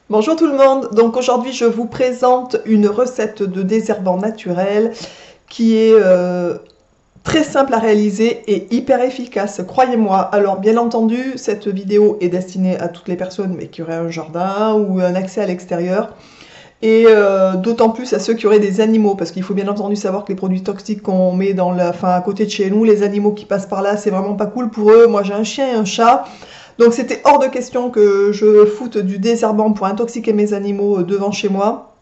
Bonjour tout le monde, donc aujourd'hui je vous présente une recette de désherbant naturel qui est très simple à réaliser et hyper efficace, croyez-moi. Alors bien entendu cette vidéo est destinée à toutes les personnes mais qui auraient un jardin ou un accès à l'extérieur et d'autant plus à ceux qui auraient des animaux parce qu'il faut bien entendu savoir que les produits toxiques qu'on met à côté de chez nous, les animaux qui passent par là c'est vraiment pas cool pour eux. Moi j'ai un chien et un chat. Donc c'était hors de question que je foute du désherbant pour intoxiquer mes animaux devant chez moi.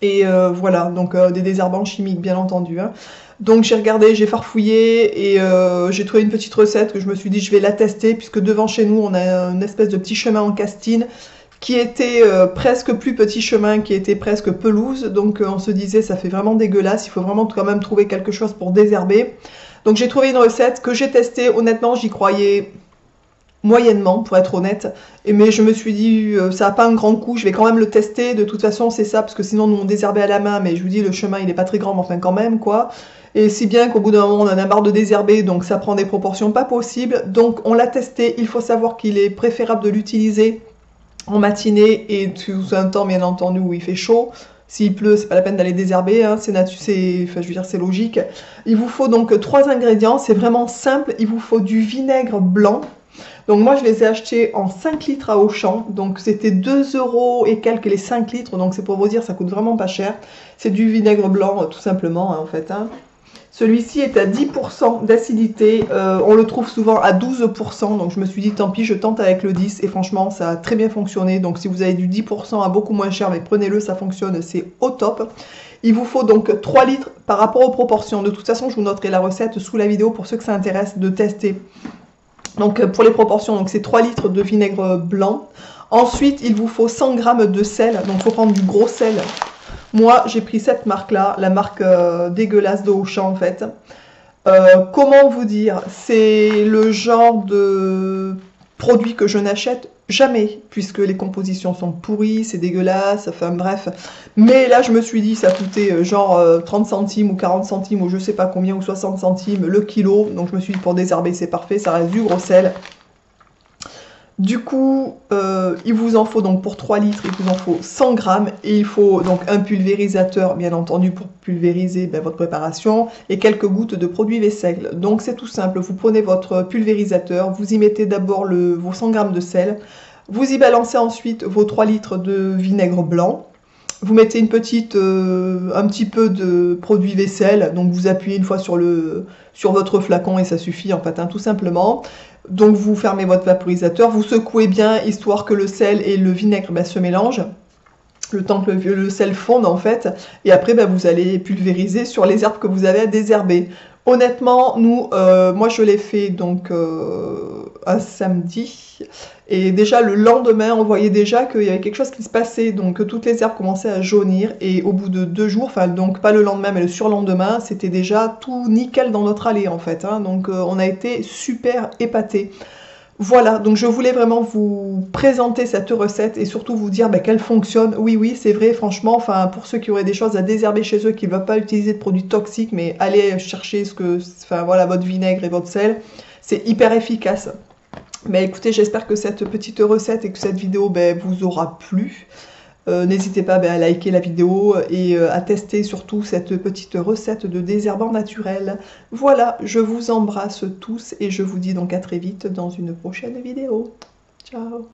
Et voilà, donc des désherbants chimiques bien entendu, hein. Donc j'ai regardé, j'ai farfouillé et j'ai trouvé une petite recette que je me suis dit je vais la tester puisque devant chez nous on a une espèce de petit chemin en castine qui était presque plus petit chemin, qui était presque pelouse. Donc on se disait ça fait vraiment dégueulasse, il faut vraiment quand même trouver quelque chose pour désherber. Donc j'ai trouvé une recette que j'ai testée, honnêtement j'y croyais moyennement pour être honnête, mais je me suis dit ça n'a pas un grand coup, je vais quand même le tester, de toute façon c'est ça, parce que sinon nous on désherbait à la main, mais je vous dis le chemin il est pas très grand, mais enfin quand même quoi, et si bien qu'au bout d'un moment on en a marre de désherber, donc ça prend des proportions pas possibles, donc on l'a testé. Il faut savoir qu'il est préférable de l'utiliser en matinée et sous un temps bien entendu où il fait chaud. S'il pleut, c'est pas la peine d'aller désherber, hein, enfin, je veux dire, c'est logique. Il vous faut donc 3 ingrédients, c'est vraiment simple. Il vous faut du vinaigre blanc. Donc moi je les ai achetés en 5 litres à Auchan, donc c'était 2 € et quelques les 5 litres, donc c'est pour vous dire ça coûte vraiment pas cher. C'est du vinaigre blanc tout simplement, hein, en fait, hein. Celui-ci est à 10% d'acidité, on le trouve souvent à 12%, donc je me suis dit tant pis, je tente avec le 10 et franchement ça a très bien fonctionné. Donc si vous avez du 10% à beaucoup moins cher, mais prenez-le, ça fonctionne, c'est au top. Il vous faut donc 3 litres par rapport aux proportions. De toute façon je vous noterai la recette sous la vidéo pour ceux que ça intéresse de tester. Donc pour les proportions, donc c'est 3 litres de vinaigre blanc. Ensuite, il vous faut 100 g de sel, donc il faut prendre du gros sel. Moi, j'ai pris cette marque-là, la marque dégueulasse de Auchan en fait. Comment vous dire, c'est le genre de produit que je n'achète jamais, puisque les compositions sont pourries, c'est dégueulasse, enfin bref. Mais là, je me suis dit, ça coûtait genre 30 centimes ou 40 centimes ou je sais pas combien, ou 60 centimes le kilo. Donc je me suis dit, pour désherber, c'est parfait, ça reste du gros sel. Du coup, il vous en faut donc pour 3 litres, il vous en faut 100 grammes et il faut donc un pulvérisateur, bien entendu, pour pulvériser votre préparation et quelques gouttes de produit vaisselle. Donc c'est tout simple, vous prenez votre pulvérisateur, vous y mettez d'abord vos 100 grammes de sel, vous y balancez ensuite vos 3 litres de vinaigre blanc, vous mettez un petit peu de produit vaisselle, donc vous appuyez une fois sur votre flacon et ça suffit en fait, hein, tout simplement. Donc vous fermez votre vaporisateur, vous secouez bien histoire que le sel et le vinaigre se mélangent, le temps que le sel fonde en fait, et après vous allez pulvériser sur les herbes que vous avez à désherber. Honnêtement, moi je l'ai fait donc un samedi, et déjà le lendemain on voyait déjà qu'il y avait quelque chose qui se passait, donc que toutes les herbes commençaient à jaunir, et au bout de 2 jours, enfin donc pas le lendemain mais le surlendemain, c'était déjà tout nickel dans notre allée en fait, hein. Donc on a été super épatés. Voilà, donc je voulais vraiment vous présenter cette recette et surtout vous dire qu'elle fonctionne. Oui, oui, c'est vrai, franchement, enfin, pour ceux qui auraient des choses à désherber chez eux, qui ne veulent pas utiliser de produits toxiques, mais allez chercher votre vinaigre et votre sel, c'est hyper efficace. Mais écoutez, j'espère que cette petite recette et que cette vidéo vous aura plu. N'hésitez pas à liker la vidéo et à tester surtout cette petite recette de désherbant naturel. Voilà, je vous embrasse tous et je vous dis donc à très vite dans une prochaine vidéo. Ciao!